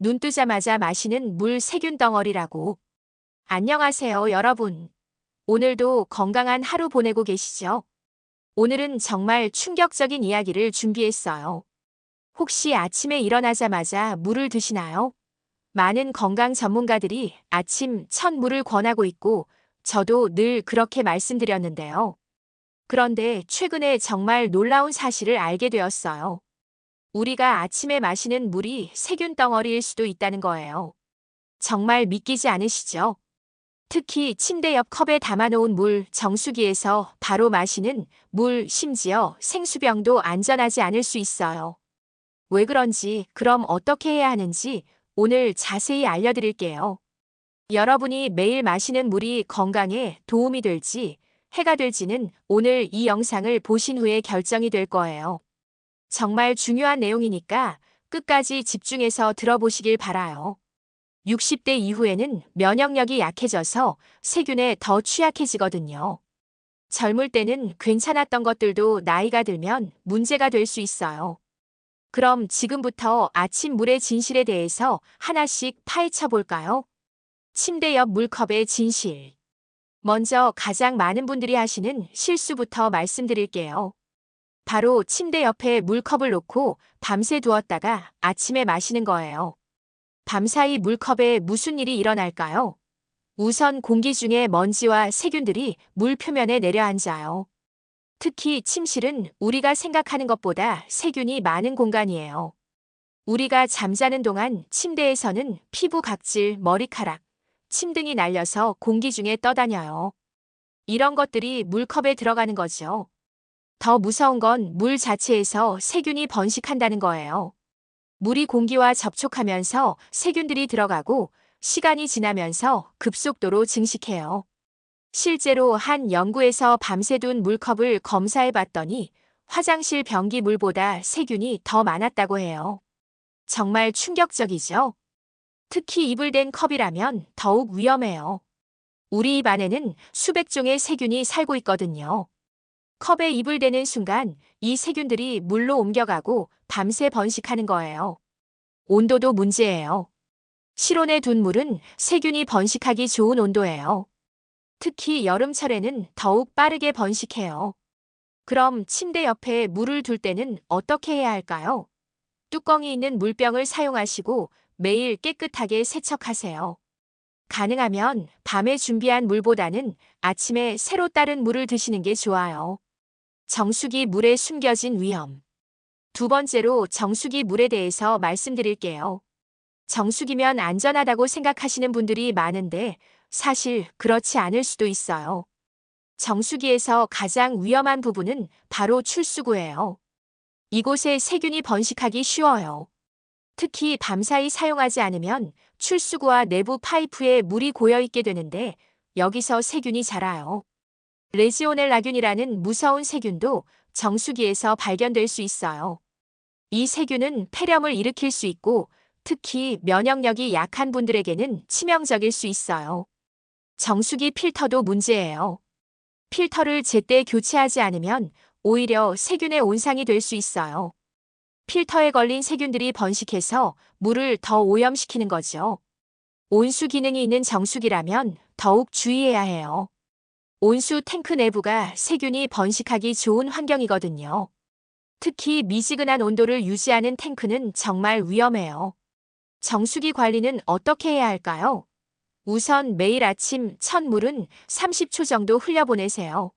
눈 뜨자마자 마시는 물 세균 덩어리라고. 안녕하세요, 여러분. 오늘도 건강한 하루 보내고 계시죠? 오늘은 정말 충격적인 이야기를 준비했어요. 혹시 아침에 일어나자마자 물을 드시나요? 많은 건강 전문가들이 아침 첫 물을 권하고 있고, 저도 늘 그렇게 말씀드렸는데요. 그런데 최근에 정말 놀라운 사실을 알게 되었어요. 우리가 아침에 마시는 물이 세균 덩어리일 수도 있다는 거예요. 정말 믿기지 않으시죠? 특히 침대 옆 컵에 담아놓은 물 정수기에서 바로 마시는 물, 심지어 생수병도 안전하지 않을 수 있어요. 왜 그런지, 그럼 어떻게 해야 하는지 오늘 자세히 알려드릴게요. 여러분이 매일 마시는 물이 건강에 도움이 될지, 해가 될지는 오늘 이 영상을 보신 후에 결정이 될 거예요. 정말 중요한 내용이니까 끝까지 집중해서 들어보시길 바라요. 60대 이후에는 면역력이 약해져서 세균에 더 취약해지거든요. 젊을 때는 괜찮았던 것들도 나이가 들면 문제가 될 수 있어요. 그럼 지금부터 아침 물의 진실에 대해서 하나씩 파헤쳐 볼까요? 침대 옆 물컵의 진실. 먼저 가장 많은 분들이 하시는 실수부터 말씀드릴게요. 바로 침대 옆에 물컵을 놓고 밤새 두었다가 아침에 마시는 거예요. 밤사이 물컵에 무슨 일이 일어날까요? 우선 공기 중에 먼지와 세균들이 물 표면에 내려앉아요. 특히 침실은 우리가 생각하는 것보다 세균이 많은 공간이에요. 우리가 잠자는 동안 침대에서는 피부 각질, 머리카락, 침 등이 날려서 공기 중에 떠다녀요. 이런 것들이 물컵에 들어가는 거죠. 더 무서운 건 물 자체에서 세균이 번식한다는 거예요. 물이 공기와 접촉하면서 세균들이 들어가고 시간이 지나면서 급속도로 증식해요. 실제로 한 연구에서 밤새 둔 물컵을 검사해 봤더니 화장실 변기 물보다 세균이 더 많았다고 해요. 정말 충격적이죠? 특히 입을 댄 컵이라면 더욱 위험해요. 우리 입 안에는 수백 종의 세균이 살고 있거든요. 컵에 입을 대는 순간 이 세균들이 물로 옮겨가고 밤새 번식하는 거예요. 온도도 문제예요. 실온에 둔 물은 세균이 번식하기 좋은 온도예요. 특히 여름철에는 더욱 빠르게 번식해요. 그럼 침대 옆에 물을 둘 때는 어떻게 해야 할까요? 뚜껑이 있는 물병을 사용하시고 매일 깨끗하게 세척하세요. 가능하면 밤에 준비한 물보다는 아침에 새로 따른 물을 드시는 게 좋아요. 정수기 물에 숨겨진 위험. 두 번째로 정수기 물에 대해서 말씀드릴게요. 정수기면 안전하다고 생각하시는 분들이 많은데 사실 그렇지 않을 수도 있어요. 정수기에서 가장 위험한 부분은 바로 출수구예요. 이곳에 세균이 번식하기 쉬워요. 특히 밤사이 사용하지 않으면 출수구와 내부 파이프에 물이 고여 있게 되는데 여기서 세균이 자라요. 레지오넬라균이라는 무서운 세균도 정수기에서 발견될 수 있어요. 이 세균은 폐렴을 일으킬 수 있고 특히 면역력이 약한 분들에게는 치명적일 수 있어요. 정수기 필터도 문제예요. 필터를 제때 교체하지 않으면 오히려 세균의 온상이 될 수 있어요. 필터에 걸린 세균들이 번식해서 물을 더 오염시키는 거죠. 온수 기능이 있는 정수기라면 더욱 주의해야 해요. 온수 탱크 내부가 세균이 번식하기 좋은 환경이거든요. 특히 미지근한 온도를 유지하는 탱크는 정말 위험해요. 정수기 관리는 어떻게 해야 할까요? 우선 매일 아침 첫 물은 30초 정도 흘려보내세요.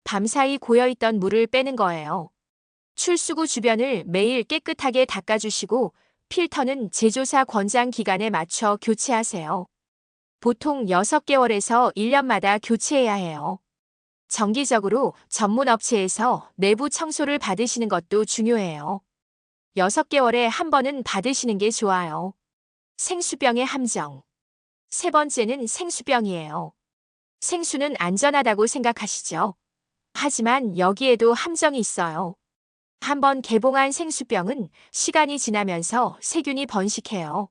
밤사이 고여있던 물을 빼는 거예요. 출수구 주변을 매일 깨끗하게 닦아주시고 필터는 제조사 권장 기간에 맞춰 교체하세요. 보통 6개월에서 1년마다 교체해야 해요. 정기적으로 전문 업체에서 내부 청소를 받으시는 것도 중요해요. 6개월에 한 번은 받으시는 게 좋아요. 생수병의 함정. 세 번째는 생수병이에요. 생수는 안전하다고 생각하시죠? 하지만 여기에도 함정이 있어요. 한번 개봉한 생수병은 시간이 지나면서 세균이 번식해요.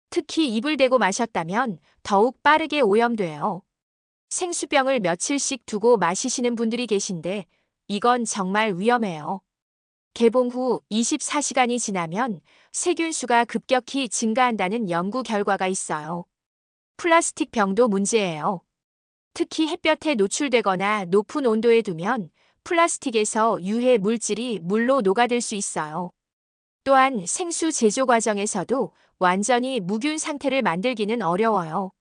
특히 입을 대고 마셨다면 더욱 빠르게 오염돼요. 생수병을 며칠씩 두고 마시시는 분들이 계신데 이건 정말 위험해요. 개봉 후 24시간이 지나면 세균수가 급격히 증가한다는 연구 결과가 있어요. 플라스틱 병도 문제예요. 특히 햇볕에 노출되거나 높은 온도에 두면 플라스틱에서 유해 물질이 물로 녹아들 수 있어요. 또한 생수 제조 과정에서도 완전히 무균 상태를 만들기는 어려워요.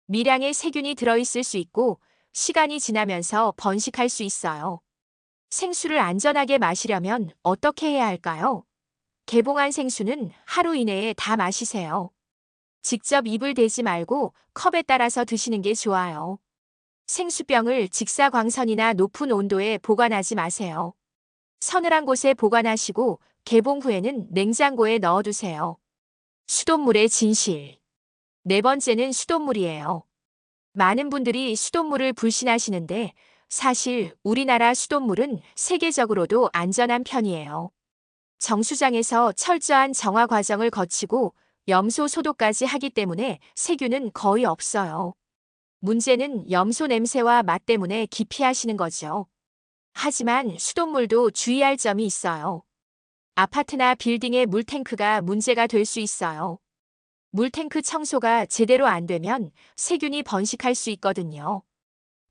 미량의 세균이 들어있을 수 있고 시간이 지나면서 번식할 수 있어요. 생수를 안전하게 마시려면 어떻게 해야 할까요? 개봉한 생수는 하루 이내에 다 마시세요. 직접 입을 대지 말고 컵에 따라서 드시는 게 좋아요. 생수병을 직사광선이나 높은 온도에 보관하지 마세요. 서늘한 곳에 보관하시고 개봉 후에는 냉장고에 넣어두세요. 수돗물의 진실. 네 번째는 수돗물이에요. 많은 분들이 수돗물을 불신하시는데 사실 우리나라 수돗물은 세계적으로도 안전한 편이에요. 정수장에서 철저한 정화 과정을 거치고 염소 소독까지 하기 때문에 세균은 거의 없어요. 문제는 염소 냄새와 맛 때문에 기피하시는 거죠. 하지만 수돗물도 주의할 점이 있어요. 아파트나 빌딩의 물탱크가 문제가 될 수 있어요. 물탱크 청소가 제대로 안 되면 세균이 번식할 수 있거든요.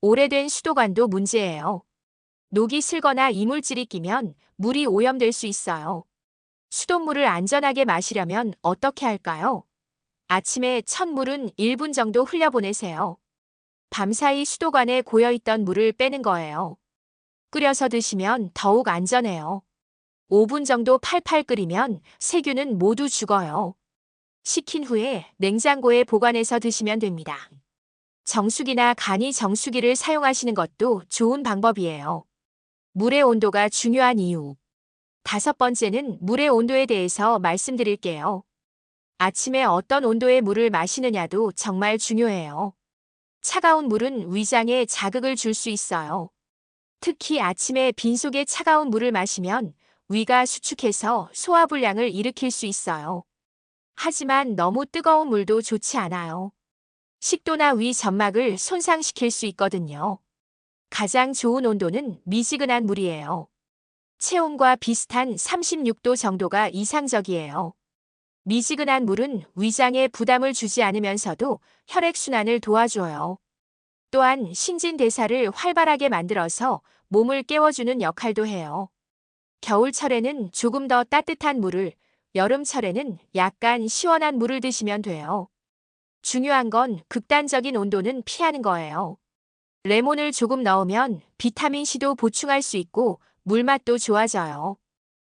오래된 수도관도 문제예요. 녹이 슬거나 이물질이 끼면 물이 오염될 수 있어요. 수돗물을 안전하게 마시려면 어떻게 할까요? 아침에 첫 물은 1분 정도 흘려보내세요. 밤사이 수도관에 고여있던 물을 빼는 거예요. 끓여서 드시면 더욱 안전해요. 5분 정도 팔팔 끓이면 세균은 모두 죽어요. 식힌 후에 냉장고에 보관해서 드시면 됩니다. 정수기나 간이 정수기를 사용하시는 것도 좋은 방법이에요. 물의 온도가 중요한 이유. 5번째는 물의 온도에 대해서 말씀드릴게요. 아침에 어떤 온도의 물을 마시느냐도 정말 중요해요. 차가운 물은 위장에 자극을 줄 수 있어요. 특히 아침에 빈속에 차가운 물을 마시면 위가 수축해서 소화불량을 일으킬 수 있어요. 하지만 너무 뜨거운 물도 좋지 않아요. 식도나 위 점막을 손상시킬 수 있거든요. 가장 좋은 온도는 미지근한 물이에요. 체온과 비슷한 36도 정도가 이상적이에요. 미지근한 물은 위장에 부담을 주지 않으면서도 혈액순환을 도와줘요. 또한 신진대사를 활발하게 만들어서 몸을 깨워주는 역할도 해요. 겨울철에는 조금 더 따뜻한 물을, 여름철에는 약간 시원한 물을 드시면 돼요. 중요한 건 극단적인 온도는 피하는 거예요. 레몬을 조금 넣으면 비타민C도 보충할 수 있고 물맛도 좋아져요.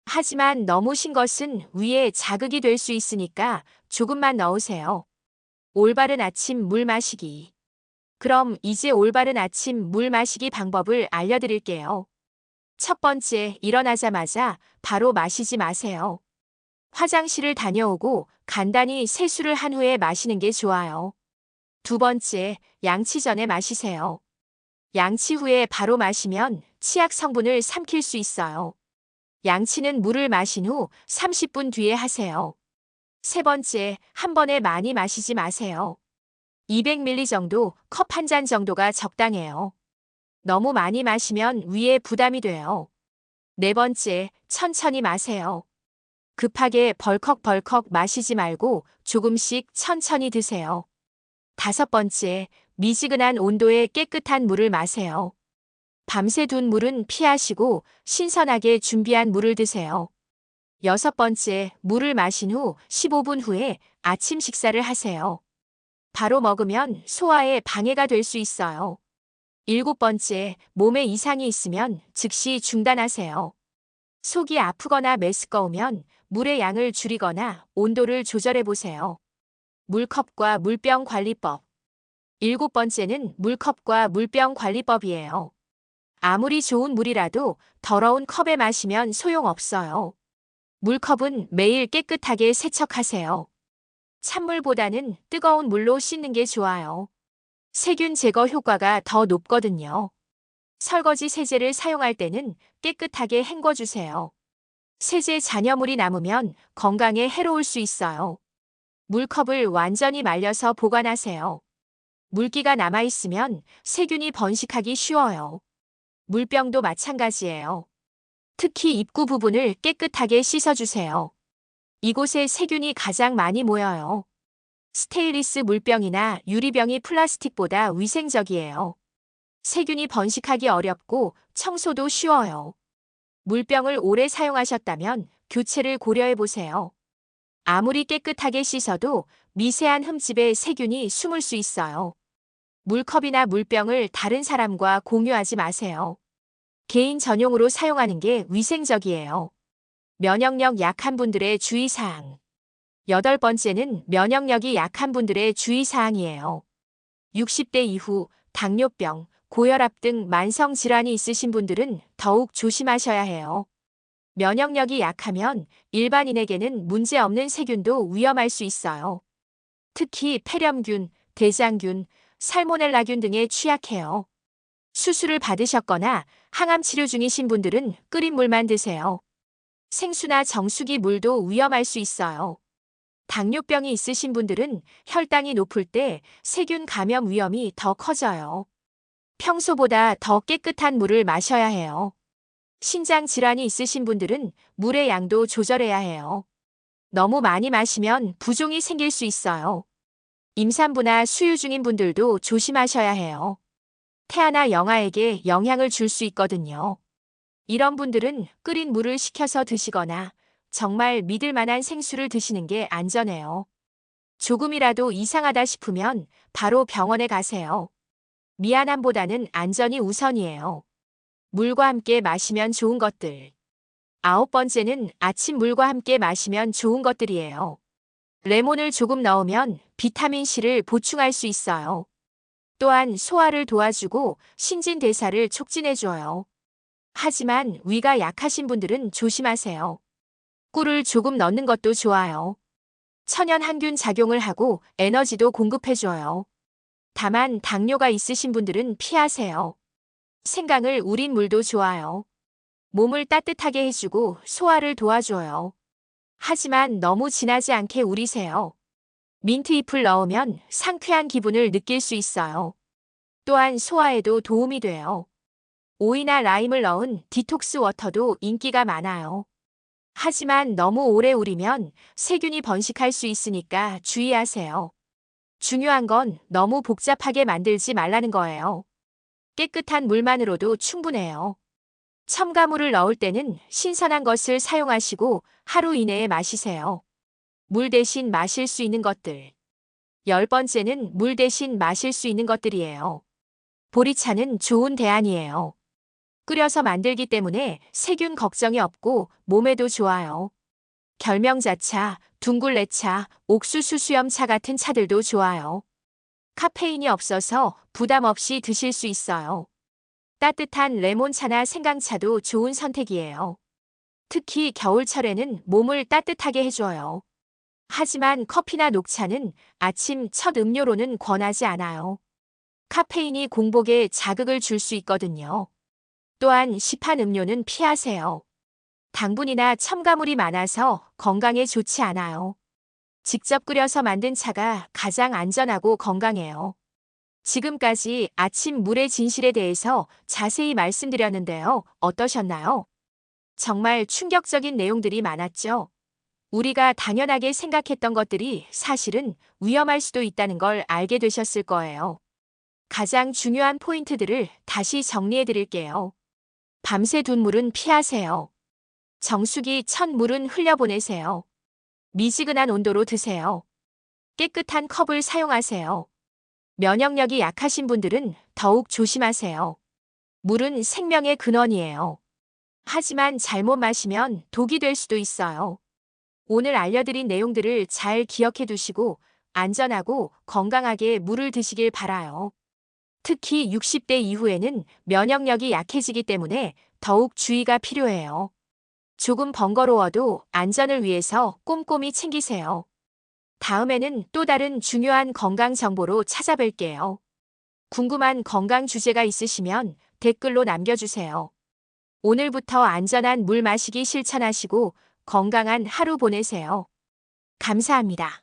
하지만 너무 신 것은 위에 자극이 될 수 있으니까 조금만 넣으세요. 올바른 아침 물 마시기. 그럼 이제 올바른 아침 물 마시기 방법을 알려드릴게요. 첫 번째, 일어나자마자 바로 마시지 마세요. 화장실을 다녀오고 간단히 세수를 한 후에 마시는 게 좋아요. 두 번째, 양치 전에 마시세요. 양치 후에 바로 마시면 치약 성분을 삼킬 수 있어요. 양치는 물을 마신 후 30분 뒤에 하세요. 세 번째, 한 번에 많이 마시지 마세요. 200ml 정도, 컵 한 잔 정도가 적당해요. 너무 많이 마시면 위에 부담이 돼요. 네 번째, 천천히 마세요. 급하게 벌컥벌컥 마시지 말고 조금씩 천천히 드세요. 다섯 번째, 미지근한 온도의 깨끗한 물을 마세요. 밤새 둔 물은 피하시고 신선하게 준비한 물을 드세요. 여섯 번째, 물을 마신 후 15분 후에 아침 식사를 하세요. 바로 먹으면 소화에 방해가 될 수 있어요. 일곱 번째, 몸에 이상이 있으면 즉시 중단하세요. 속이 아프거나 메스꺼우면 물의 양을 줄이거나 온도를 조절해 보세요. 물컵과 물병 관리법. 일곱 번째는 물컵과 물병 관리법이에요. 아무리 좋은 물이라도 더러운 컵에 마시면 소용없어요. 물컵은 매일 깨끗하게 세척하세요. 찬물보다는 뜨거운 물로 씻는 게 좋아요. 세균 제거 효과가 더 높거든요. 설거지 세제를 사용할 때는 깨끗하게 헹궈주세요. 세제 잔여물이 남으면 건강에 해로울 수 있어요. 물컵을 완전히 말려서 보관하세요. 물기가 남아있으면 세균이 번식하기 쉬워요. 물병도 마찬가지예요. 특히 입구 부분을 깨끗하게 씻어주세요. 이곳에 세균이 가장 많이 모여요. 스테인리스 물병이나 유리병이 플라스틱보다 위생적이에요. 세균이 번식하기 어렵고 청소도 쉬워요. 물병을 오래 사용하셨다면 교체를 고려해 보세요. 아무리 깨끗하게 씻어도 미세한 흠집에 세균이 숨을 수 있어요. 물컵이나 물병을 다른 사람과 공유하지 마세요. 개인 전용으로 사용하는 게 위생적이에요. 면역력 약한 분들의 주의사항. 8번째는 면역력이 약한 분들의 주의사항이에요. 60대 이후 당뇨병, 고혈압 등 만성 질환이 있으신 분들은 더욱 조심하셔야 해요. 면역력이 약하면 일반인에게는 문제없는 세균도 위험할 수 있어요. 특히 폐렴균, 대장균, 살모넬라균 등에 취약해요. 수술을 받으셨거나 항암 치료 중이신 분들은 끓인 물만 드세요. 생수나 정수기 물도 위험할 수 있어요. 당뇨병이 있으신 분들은 혈당이 높을 때 세균 감염 위험이 더 커져요. 평소보다 더 깨끗한 물을 마셔야 해요. 신장 질환이 있으신 분들은 물의 양도 조절해야 해요. 너무 많이 마시면 부종이 생길 수 있어요. 임산부나 수유 중인 분들도 조심하셔야 해요. 태아나 영아에게 영향을 줄 수 있거든요. 이런 분들은 끓인 물을 식혀서 드시거나 정말 믿을 만한 생수를 드시는 게 안전해요. 조금이라도 이상하다 싶으면 바로 병원에 가세요. 미안함보다는 안전이 우선이에요. 물과 함께 마시면 좋은 것들. 9번째는 아침 물과 함께 마시면 좋은 것들이에요. 레몬을 조금 넣으면 비타민C를 보충할 수 있어요. 또한 소화를 도와주고 신진대사를 촉진해줘요. 하지만 위가 약하신 분들은 조심하세요. 꿀을 조금 넣는 것도 좋아요. 천연 항균 작용을 하고 에너지도 공급해줘요. 다만 당뇨가 있으신 분들은 피하세요. 생강을 우린 물도 좋아요. 몸을 따뜻하게 해주고 소화를 도와줘요. 하지만 너무 진하지 않게 우리세요. 민트잎을 넣으면 상쾌한 기분을 느낄 수 있어요. 또한 소화에도 도움이 돼요. 오이나 라임을 넣은 디톡스 워터도 인기가 많아요. 하지만 너무 오래 우리면 세균이 번식할 수 있으니까 주의하세요. 중요한 건 너무 복잡하게 만들지 말라는 거예요. 깨끗한 물만으로도 충분해요. 첨가물을 넣을 때는 신선한 것을 사용하시고 하루 이내에 마시세요. 물 대신 마실 수 있는 것들. 10번째는 물 대신 마실 수 있는 것들이에요. 보리차는 좋은 대안이에요. 끓여서 만들기 때문에 세균 걱정이 없고 몸에도 좋아요. 결명자차, 둥글레차, 옥수수 수염차 같은 차들도 좋아요. 카페인이 없어서 부담 없이 드실 수 있어요. 따뜻한 레몬차나 생강차도 좋은 선택이에요. 특히 겨울철에는 몸을 따뜻하게 해줘요. 하지만 커피나 녹차는 아침 첫 음료로는 권하지 않아요. 카페인이 공복에 자극을 줄 수 있거든요. 또한 시판 음료는 피하세요. 당분이나 첨가물이 많아서 건강에 좋지 않아요. 직접 끓여서 만든 차가 가장 안전하고 건강해요. 지금까지 아침 물의 진실에 대해서 자세히 말씀드렸는데요. 어떠셨나요? 정말 충격적인 내용들이 많았죠? 우리가 당연하게 생각했던 것들이 사실은 위험할 수도 있다는 걸 알게 되셨을 거예요. 가장 중요한 포인트들을 다시 정리해 드릴게요. 밤새 둔 물은 피하세요. 정수기 첫 물은 흘려보내세요. 미지근한 온도로 드세요. 깨끗한 컵을 사용하세요. 면역력이 약하신 분들은 더욱 조심하세요. 물은 생명의 근원이에요. 하지만 잘못 마시면 독이 될 수도 있어요. 오늘 알려드린 내용들을 잘 기억해 두시고 안전하고 건강하게 물을 드시길 바라요. 특히 60대 이후에는 면역력이 약해지기 때문에 더욱 주의가 필요해요. 조금 번거로워도 안전을 위해서 꼼꼼히 챙기세요. 다음에는 또 다른 중요한 건강 정보로 찾아뵐게요. 궁금한 건강 주제가 있으시면 댓글로 남겨주세요. 오늘부터 안전한 물 마시기 실천하시고 건강한 하루 보내세요. 감사합니다.